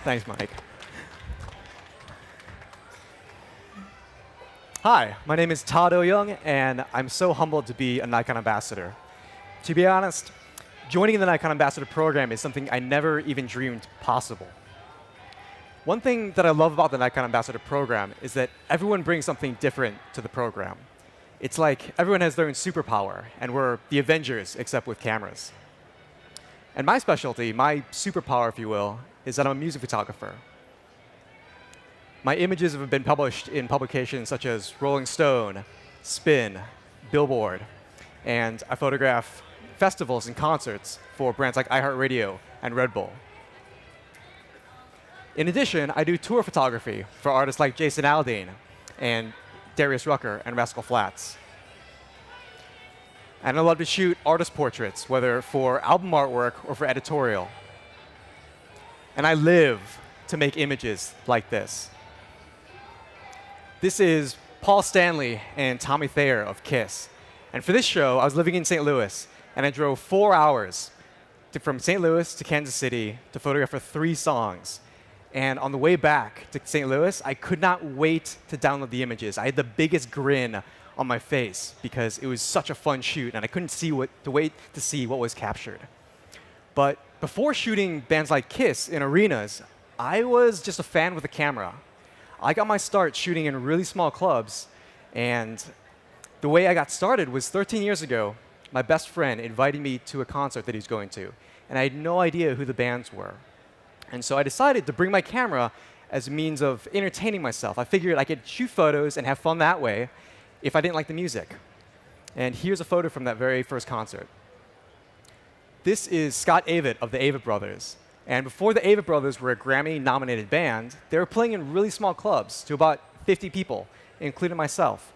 Thanks, Mike. Hi, my name is Todd Owyoung, and I'm so humbled to be a Nikon ambassador. To be honest, joining the Nikon ambassador program is something I never even dreamed possible. One thing that I love about the Nikon ambassador program is that everyone brings something different to the program. It's like everyone has their own superpower, and we're the Avengers, except with cameras. And my specialty, my superpower, if you will, is that I'm a music photographer. My images have been published in publications such as Rolling Stone, Spin, Billboard, and I photograph festivals and concerts for brands like iHeartRadio and Red Bull. In addition, I do tour photography for artists like Jason Aldean and Darius Rucker and Rascal Flatts. And I love to shoot artist portraits, whether for album artwork or for editorial. And I live to make images like this. This is Paul Stanley and Tommy Thayer of Kiss. And for this show, I was living in St. Louis, and I drove 4 hours from St. Louis to Kansas City to photograph for 3 songs. And on the way back to St. Louis, I could not wait to download the images. I had the biggest grin on my face because it was such a fun shoot, and I couldn't wait to see what was captured. But before shooting bands like Kiss in arenas, I was just a fan with a camera. I got my start shooting in really small clubs, and the way I got started was 13 years ago. My best friend invited me to a concert that he was going to, and I had no idea who the bands were. And so I decided to bring my camera as a means of entertaining myself. I figured I could shoot photos and have fun that way if I didn't like the music. And here's a photo from that very first concert. This is Scott Avett of the Avett Brothers. And before the Avett Brothers were a Grammy-nominated band, they were playing in really small clubs to about 50 people, including myself.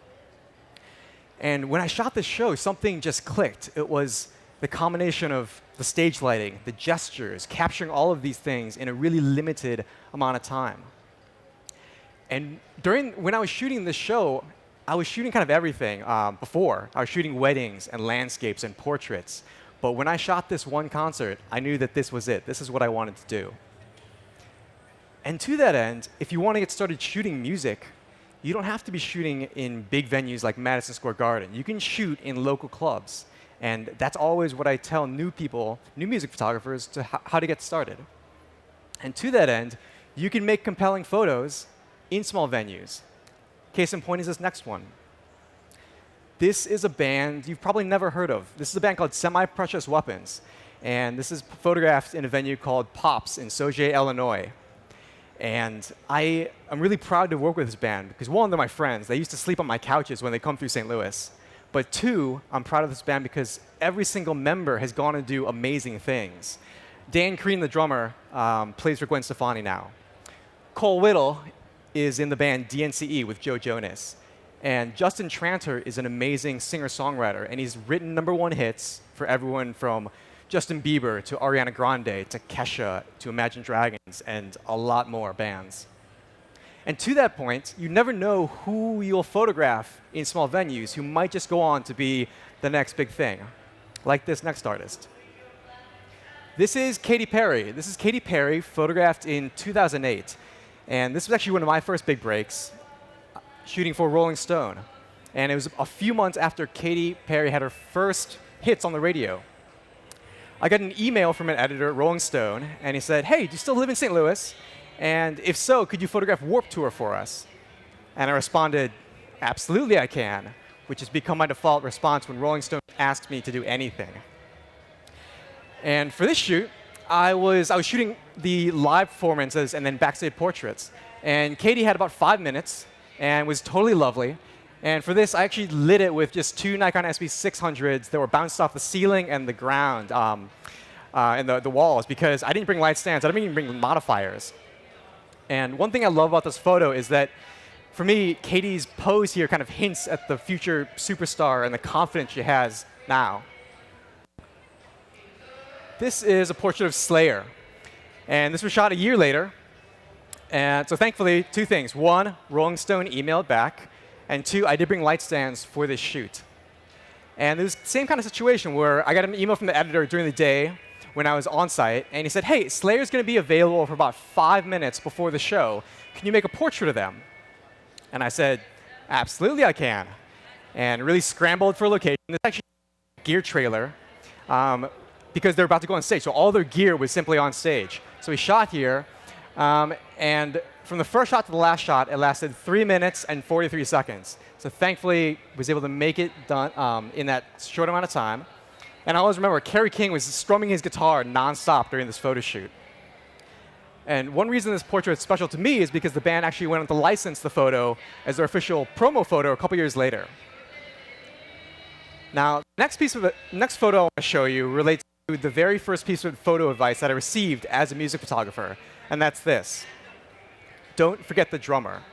And when I shot this show, something just clicked. It was the combination of the stage lighting, the gestures, capturing all of these things in a really limited amount of time. And when I was shooting this show, I was shooting kind of everything before. I was shooting weddings and landscapes and portraits. But when I shot this one concert, I knew that this was it. This is what I wanted to do. And to that end, if you want to get started shooting music, you don't have to be shooting in big venues like Madison Square Garden. You can shoot in local clubs. And that's always what I tell new people, new music photographers, to how to get started. And to that end, you can make compelling photos in small venues. Case in point is this next one. This is a band you've probably never heard of. This is a band called Semi-Precious Weapons. And this is photographed in a venue called Pops in Sauget, Illinois. And I'm really proud to work with this band because, one, they're my friends. They used to sleep on my couches when they come through St. Louis. But 2, I'm proud of this band because every single member has gone to do amazing things. Dan Crean, the drummer, plays for Gwen Stefani now. Cole Whittle is in the band DNCE with Joe Jonas. And Justin Tranter is an amazing singer-songwriter, and he's written #1 hits for everyone from Justin Bieber to Ariana Grande to Kesha to Imagine Dragons and a lot more bands. And to that point, you never know who you'll photograph in small venues who might just go on to be the next big thing, like this next artist. This is Katy Perry. This is Katy Perry, photographed in 2008. And this was actually one of my first big breaks, shooting for Rolling Stone. And it was a few months after Katy Perry had her first hits on the radio. I got an email from an editor at Rolling Stone, and he said, "Hey, do you still live in St. Louis? And if so, could you photograph Warped Tour for us?" And I responded, "Absolutely I can," which has become my default response when Rolling Stone asks me to do anything. And for this shoot, I was shooting the live performances and then backstage portraits. And Katy had about 5 minutes and was totally lovely. And for this, I actually lit it with just 2 Nikon SB600s that were bounced off the ceiling and the ground and the walls because I didn't bring light stands. I didn't even bring modifiers. And one thing I love about this photo is that, for me, Katy's pose here kind of hints at the future superstar and the confidence she has now. This is a portrait of Slayer. And this was shot a year later. And so thankfully, 2 things. 1, Rolling Stone emailed back. And 2, I did bring light stands for this shoot. And it was the same kind of situation where I got an email from the editor during the day when I was on site, and he said, hey, Slayer's going to be available for about 5 minutes before the show. Can you make a portrait of them? And I said, absolutely I can. And really scrambled for a location. It's actually a gear trailer because they're about to go on stage. So all their gear was simply on stage. So we shot here. And from the first shot to the last shot, it lasted 3 minutes and 43 seconds. So thankfully, was able to make it done in that short amount of time. And I always remember, Kerry King was strumming his guitar nonstop during this photo shoot. And one reason this portrait is special to me is because the band actually went on to license the photo as their official promo photo a couple years later. Now, next photo I want to show you relates to the very first piece of photo advice that I received as a music photographer, and that's this. Don't forget the drummer.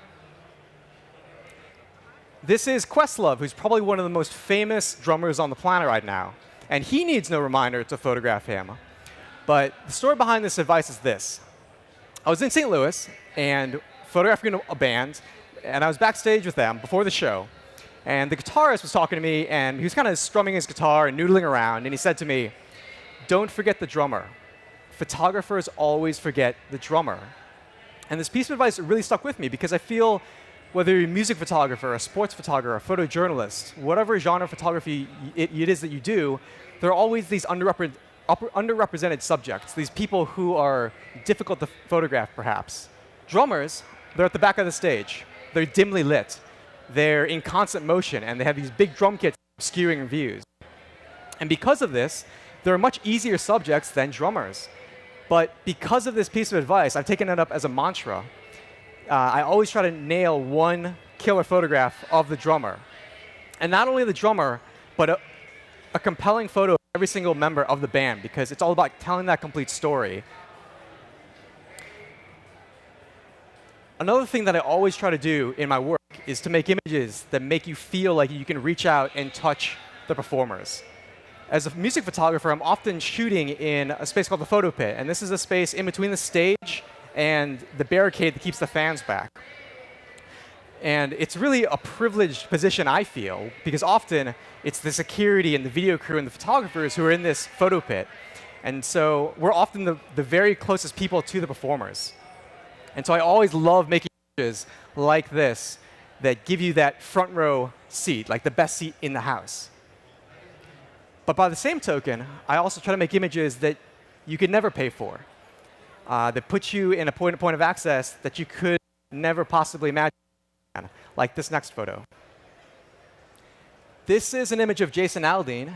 This is Questlove, who's probably one of the most famous drummers on the planet right now. And he needs no reminder to photograph him. But the story behind this advice is this. I was in St. Louis and photographing a band, and I was backstage with them before the show. And the guitarist was talking to me, and he was kind of strumming his guitar and noodling around, and he said to me, don't forget the drummer. Photographers always forget the drummer. And this piece of advice really stuck with me because I feel whether you're a music photographer, a sports photographer, a photojournalist, whatever genre of photography it is that you do, there are always these underrepresented subjects, these people who are difficult to photograph, perhaps. Drummers, they're at the back of the stage. They're dimly lit. They're in constant motion, and they have these big drum kits obscuring views. And because of this, they're much easier subjects than drummers. But because of this piece of advice, I've taken it up as a mantra. I always try to nail one killer photograph of the drummer. And not only the drummer, but a compelling photo of every single member of the band, because it's all about telling that complete story. Another thing that I always try to do in my work is to make images that make you feel like you can reach out and touch the performers. As a music photographer, I'm often shooting in a space called the photo pit, and this is a space in between the stage and the barricade that keeps the fans back. And it's really a privileged position, I feel, because often it's the security and the video crew and the photographers who are in this photo pit. And so we're often the very closest people to the performers. And so I always love making images like this that give you that front row seat, like the best seat in the house. But by the same token, I also try to make images that you could never pay for, that put you in a point of access that you could never possibly imagine, like this next photo. This is an image of Jason Aldean,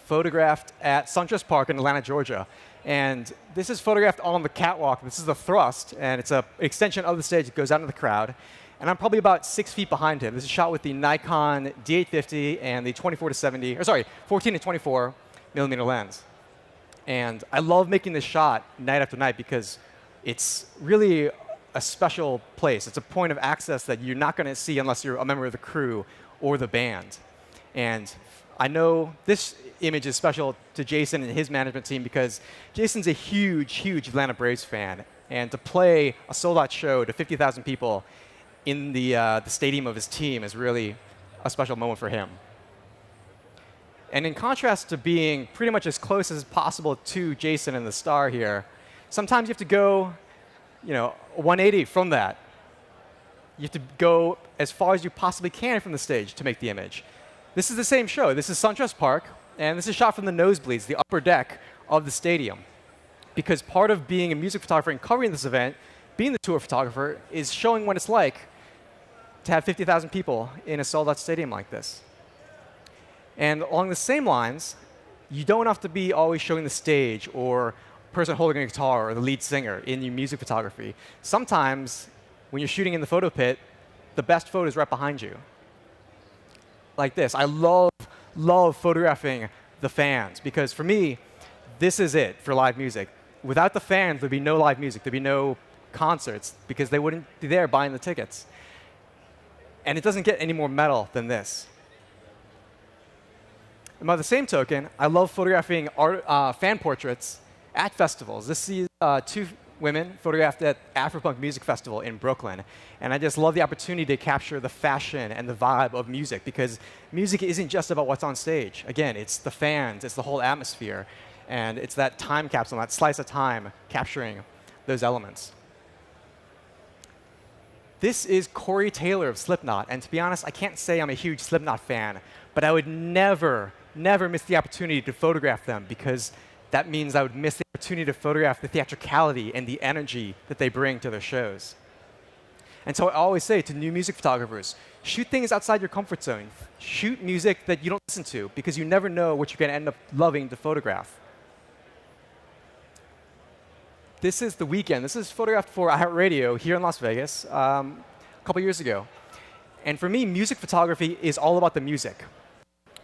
photographed at Suntrust Park in Atlanta, Georgia. And this is photographed on the catwalk. This is the thrust, and it's an extension of the stage that goes out into the crowd. And I'm probably about 6 feet behind him. This is shot with the Nikon D850 and the 14 to 24 millimeter lens. And I love making this shot night after night because it's really a special place. It's a point of access that you're not going to see unless you're a member of the crew or the band. And I know this image is special to Jason and his management team because Jason's a huge, huge Atlanta Braves fan. And to play a sold-out show to 50,000 people in the stadium of his team is really a special moment for him. And in contrast to being pretty much as close as possible to Jason and the star here, sometimes you have to go 180 from that. You have to go as far as you possibly can from the stage to make the image. This is the same show. This is Suntrust Park, and this is shot from the nosebleeds, the upper deck of the stadium. Because part of being a music photographer and covering this event, being the tour photographer, is showing what it's like to have 50,000 people in a sold-out stadium like this. And along the same lines, you don't have to be always showing the stage or a person holding a guitar or the lead singer in your music photography. Sometimes, when you're shooting in the photo pit, the best photo is right behind you. Like this. I love photographing the fans because for me, this is it for live music. Without the fans, there'd be no live music. There'd be no concerts because they wouldn't be there buying the tickets. And it doesn't get any more metal than this. And by the same token, I love photographing fan portraits at festivals. This is 2 women photographed at Afropunk Music Festival in Brooklyn. And I just love the opportunity to capture the fashion and the vibe of music because music isn't just about what's on stage. Again, it's the fans, it's the whole atmosphere. And it's that time capsule, that slice of time capturing those elements. This is Corey Taylor of Slipknot. And to be honest, I can't say I'm a huge Slipknot fan, but I would never miss the opportunity to photograph them, because that means I would miss the opportunity to photograph the theatricality and the energy that they bring to their shows. And so I always say to new music photographers, shoot things outside your comfort zone. Shoot music that you don't listen to, because you never know what you're going to end up loving to photograph. This is The Weeknd. This is photographed for iHeartRadio here in Las Vegas a couple years ago. And for me, music photography is all about the music.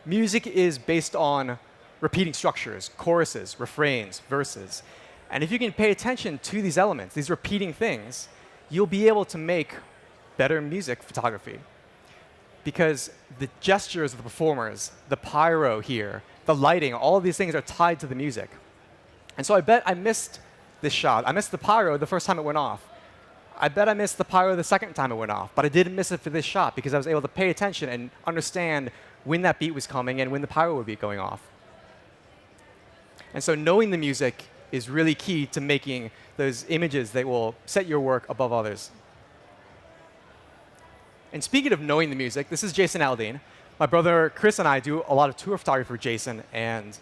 Music is based on repeating structures, choruses, refrains, verses. And if you can pay attention to these elements, these repeating things, you'll be able to make better music photography. Because the gestures of the performers, the pyro here, the lighting, all of these things are tied to the music. And so I bet I missed this shot. I missed the pyro the first time it went off. I bet I missed the pyro the second time it went off. But I didn't miss it for this shot, because I was able to pay attention and understand when that beat was coming and when the pyro would be going off. And so knowing the music is really key to making those images that will set your work above others. And speaking of knowing the music, this is Jason Aldean. My brother Chris and I do a lot of tour photography for Jason and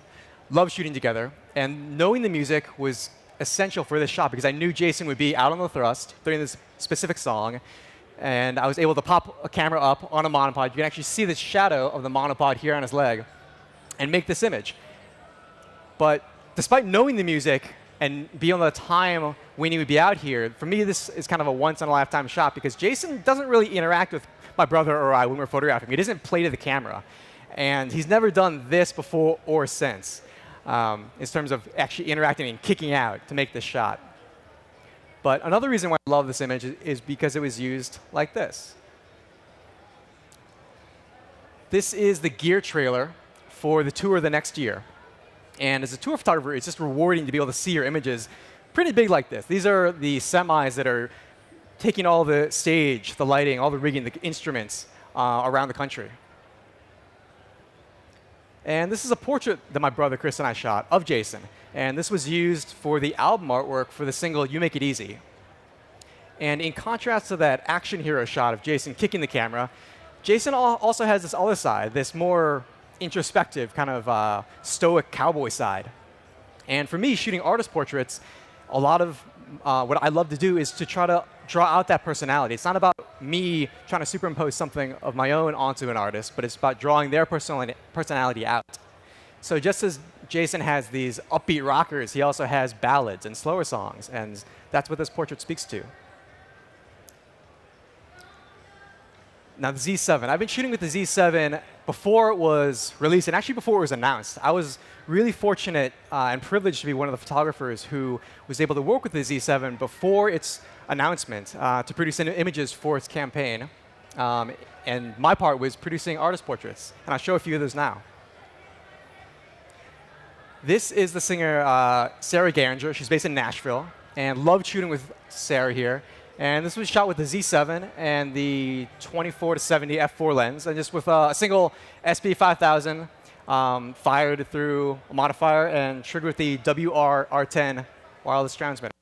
love shooting together. And knowing the music was essential for this shot, because I knew Jason would be out on the thrust during this specific song. And I was able to pop a camera up on a monopod. You can actually see the shadow of the monopod here on his leg and make this image. But despite knowing the music and being on the time when he would be out here, for me, this is kind of a once-in-a-lifetime shot, because Jason doesn't really interact with my brother or I when we're photographing. He doesn't play to the camera. And he's never done this before or since, in terms of actually interacting and kicking out to make this shot. But another reason why I love this image is because it was used like this. This is the gear trailer for the tour the next year. And as a tour photographer, it's just rewarding to be able to see your images pretty big like this. These are the semis that are taking all the stage, the lighting, all the rigging, the instruments around the country. And this is a portrait that my brother Chris and I shot of Jason. And this was used for the album artwork for the single You Make It Easy. And in contrast to that action hero shot of Jason kicking the camera, Jason also has this other side, this more introspective, kind of stoic cowboy side. And for me, shooting artist portraits, a lot of what I love to do is to try to draw out that personality. It's not about me trying to superimpose something of my own onto an artist, but it's about drawing their personality out. So just as Jason has these upbeat rockers, he also has ballads and slower songs, and that's what this portrait speaks to. Now, the Z7. I've been shooting with the Z7 before it was released, and actually before it was announced. I was really fortunate and privileged to be one of the photographers who was able to work with the Z7 before its announcement to produce images for its campaign. And my part was producing artist portraits, and I'll show a few of those now. This is the singer Sara Gehringer. She's based in Nashville, and loved shooting with Sara here. And this was shot with the Z7 and the 24-70 f4 lens, and just with a single SP5000 fired through a modifier and triggered with the WR-R10 wireless transmitter.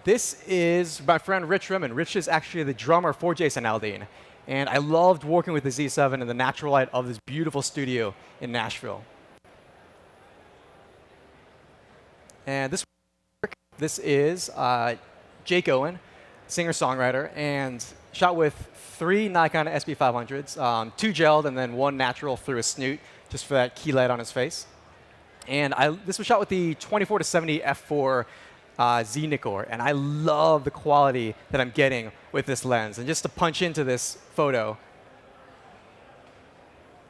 This is my friend Rich Rimmen. Rich is actually the drummer for Jason Aldean. And I loved working with the Z7 in the natural light of this beautiful studio in Nashville. And this is Jake Owen, singer-songwriter, and shot with 3 Nikon SP500s, 2 gelled and then 1 natural through a snoot, just for that key light on his face. And this was shot with the 24-70 f4 Z-Nikkor, and I love the quality that I'm getting with this lens. And just to punch into this photo,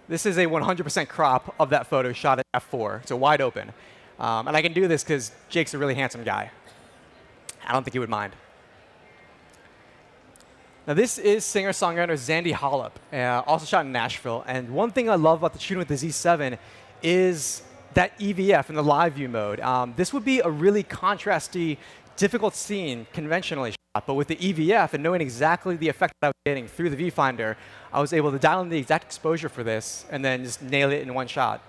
this is a 100% crop of that photo shot at f4, so wide open. And I can do this because Jake's a really handsome guy. I don't think he would mind. Now, this is singer-songwriter Zandy Halep, also shot in Nashville. And one thing I love about the shooting with the Z7 is that EVF in the live view mode. This would be a really contrasty, difficult scene conventionally shot. But with the EVF and knowing exactly the effect that I was getting through the viewfinder, I was able to dial in the exact exposure for this and then just nail it in one shot.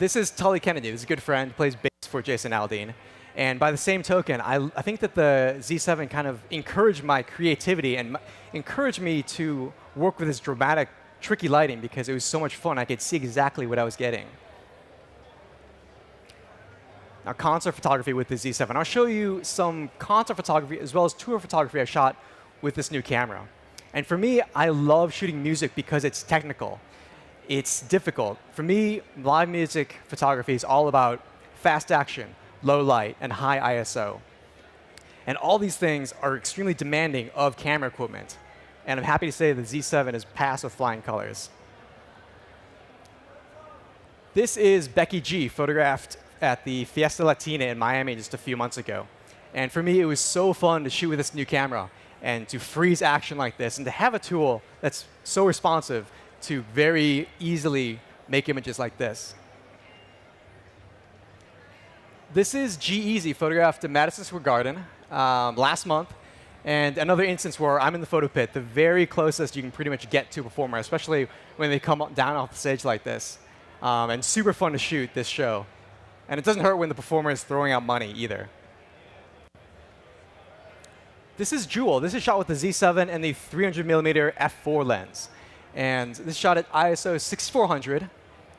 this is Tully Kennedy. This is a good friend, plays bass for Jason Aldean. And by the same token, I think that the Z7 kind of encouraged my creativity and encouraged me to work with this dramatic, tricky lighting because it was so much fun. I could see exactly what I was getting. Now, concert photography with the Z7. I'll show you some concert photography as well as tour photography I shot with this new camera. And for me, I love shooting music because it's technical. It's difficult. For me, live music photography is all about fast action, low light, and high ISO. And all these things are extremely demanding of camera equipment. And I'm happy to say the Z7 is passed with flying colors. This is Becky G, photographed at the Fiesta Latina in Miami just a few months ago. And for me, it was so fun to shoot with this new camera and to freeze action like this and to have a tool that's so responsive to very easily make images like this. This is G-Eazy, photographed at Madison Square Garden last month. And another instance where I'm in the photo pit, the very closest you can pretty much get to a performer, especially when they come down off the stage like this. And super fun to shoot this show. And it doesn't hurt when the performer is throwing out money either. This is Jewel. This is shot with the Z7 and the 300mm f4 lens. And this is shot at ISO 6400.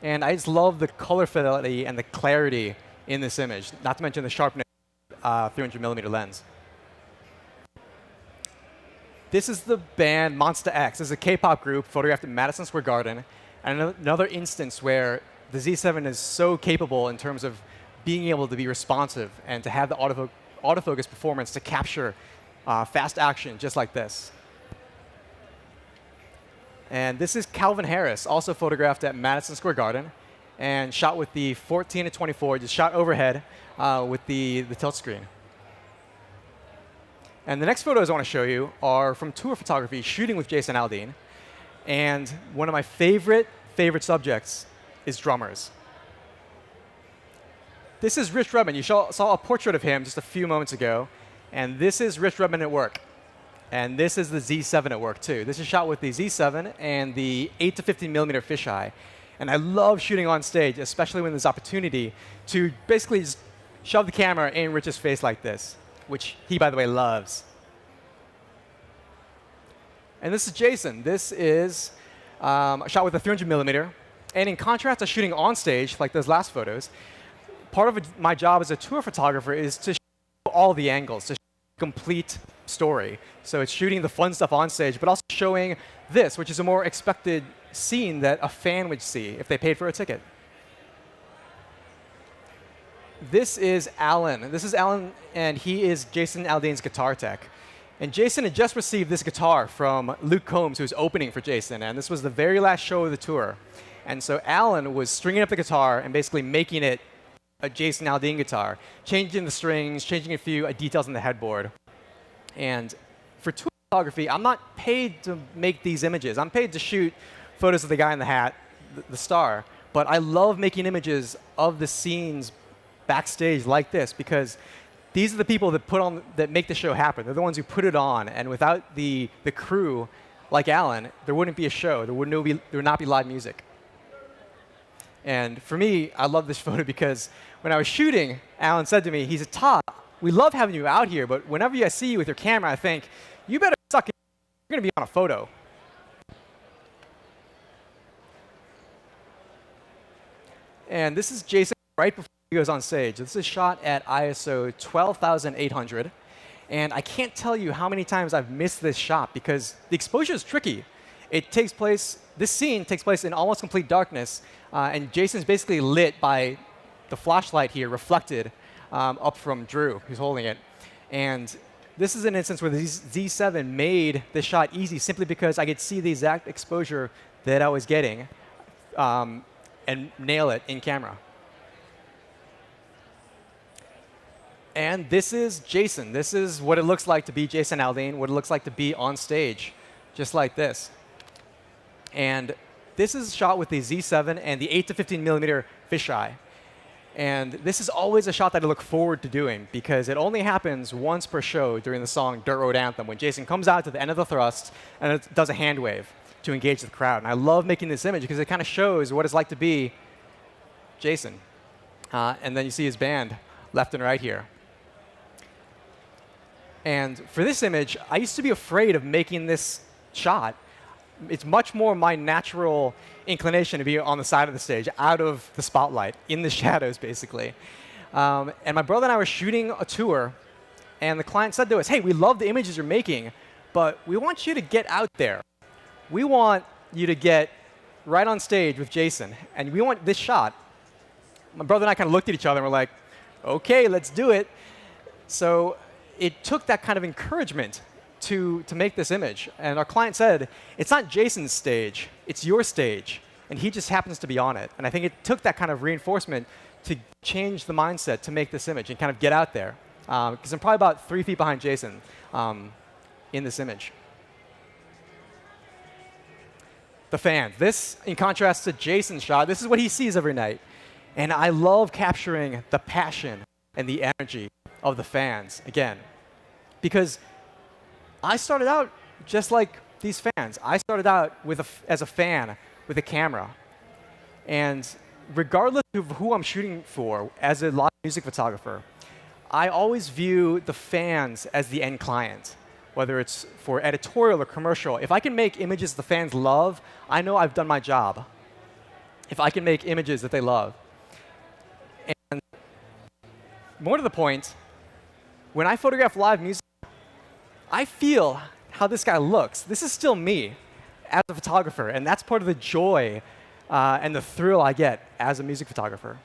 And I just love the color fidelity and the clarity in this image, not to mention the sharpness of 300mm lens. This is the band Monsta X. This is a K-pop group photographed at Madison Square Garden. And another instance where the Z7 is so capable in terms of being able to be responsive and to have the autofocus performance to capture fast action just like this. And this is Calvin Harris, also photographed at Madison Square Garden and shot with the 14-24, just shot overhead with the tilt screen. And the next photos I want to show you are from tour photography, shooting with Jason Aldean. And one of my favorite subjects is drummers. This is Rich Rubin. You saw a portrait of him just a few moments ago. And this is Rich Rubin at work. And this is the Z7 at work, too. This is shot with the Z7 and the 8-15mm fisheye. And I love shooting on stage, especially when there's opportunity to basically just shove the camera in Rich's face like this, which he, by the way, loves. And this is Jason. This is shot with a 300mm. And in contrast to shooting on stage, like those last photos, part of my job as a tour photographer is to show all the angles, to show the complete story. So it's shooting the fun stuff on stage, but also showing this, which is a more expected scene that a fan would see if they paid for a ticket. This is Alan. This is Alan, and he is Jason Aldean's guitar tech. And Jason had just received this guitar from Luke Combs, who was opening for Jason. And this was the very last show of the tour. And so Alan was stringing up the guitar and basically making it a Jason Aldean guitar, changing the strings, changing a few details on the headboard. And for tour photography, I'm not paid to make these images. I'm paid to shoot photos of the guy in the hat, the star. But I love making images of the scenes backstage like this because these are the people that make the show happen. They're the ones who put it on. And without the crew, like Alan, there wouldn't be a show. There would not be live music. And for me, I love this photo because when I was shooting, Alan said to me, he said, "Todd, we love having you out here, but whenever I see you with your camera, I think, you better suck it. You're going to be on a photo." And this is Jason right before he goes on stage. This is shot at ISO 12,800. And I can't tell you how many times I've missed this shot because the exposure is tricky. This scene takes place in almost complete darkness, and Jason's basically lit by the flashlight here, reflected up from Drew, who's holding it. And this is an instance where the Z7 made this shot easy simply because I could see the exact exposure that I was getting and nail it in camera. And this is Jason. This is what it looks like to be Jason Aldean, what it looks like to be on stage, just like this. And this is shot with the Z7 and the 8-15mm fisheye. And this is always a shot that I look forward to doing because it only happens once per show during the song Dirt Road Anthem when Jason comes out to the end of the thrust and it does a hand wave to engage the crowd. And I love making this image because it kind of shows what it's like to be Jason. And then you see his band left and right here. And for this image, I used to be afraid of making this shot. It's much more my natural inclination to be on the side of the stage, out of the spotlight, in the shadows, basically. And my brother and I were shooting a tour, and the client said to us, hey, we love the images you're making, but we want you to get out there. We want you to get right on stage with Jason, and we want this shot. My brother and I kind of looked at each other and were like, OK, let's do it. So it took that kind of encouragement to make this image. And our client said, it's not Jason's stage, it's your stage, and he just happens to be on it. And I think it took that kind of reinforcement to change the mindset to make this image and kind of get out there. Because I'm probably about 3 feet behind Jason in this image. The fans. This, in contrast to Jason's shot, this is what he sees every night. And I love capturing the passion and the energy of the fans, again. Because I started out just like these fans. I started out as a fan with a camera. And regardless of who I'm shooting for, as a live music photographer, I always view the fans as the end client, whether it's for editorial or commercial. If I can make images the fans love, I know I've done my job. If I can make images that they love. And more to the point, when I photograph live music, I feel how this guy looks. This is still me as a photographer, and that's part of the joy and the thrill I get as a music photographer.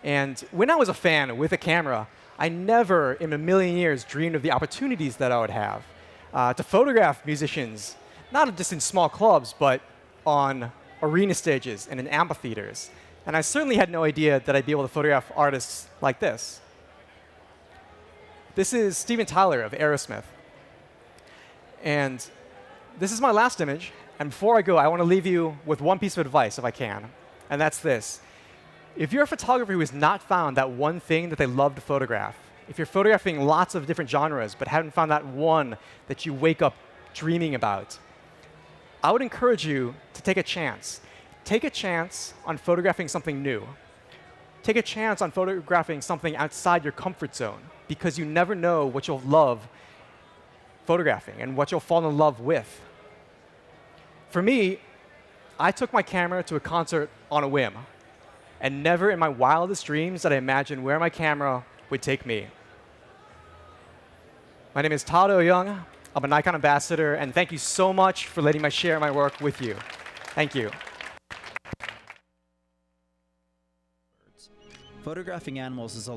And when I was a fan with a camera, I never in a million years dreamed of the opportunities that I would have to photograph musicians, not just in small clubs, but on arena stages and in amphitheaters. And I certainly had no idea that I'd be able to photograph artists like this. This is Steven Tyler of Aerosmith. And this is my last image. And before I go, I want to leave you with one piece of advice, if I can. And that's this. If you're a photographer who has not found that one thing that they love to photograph, if you're photographing lots of different genres but haven't found that one that you wake up dreaming about, I would encourage you to take a chance. Take a chance on photographing something new. Take a chance on photographing something outside your comfort zone, because you never know what you'll love photographing and what you'll fall in love with. For me, I took my camera to a concert on a whim. And never in my wildest dreams did I imagine where my camera would take me. My name is Todd Owyoung. I'm a Nikon ambassador, and thank you so much for letting me share my work with you. Thank you. Photographing animals is a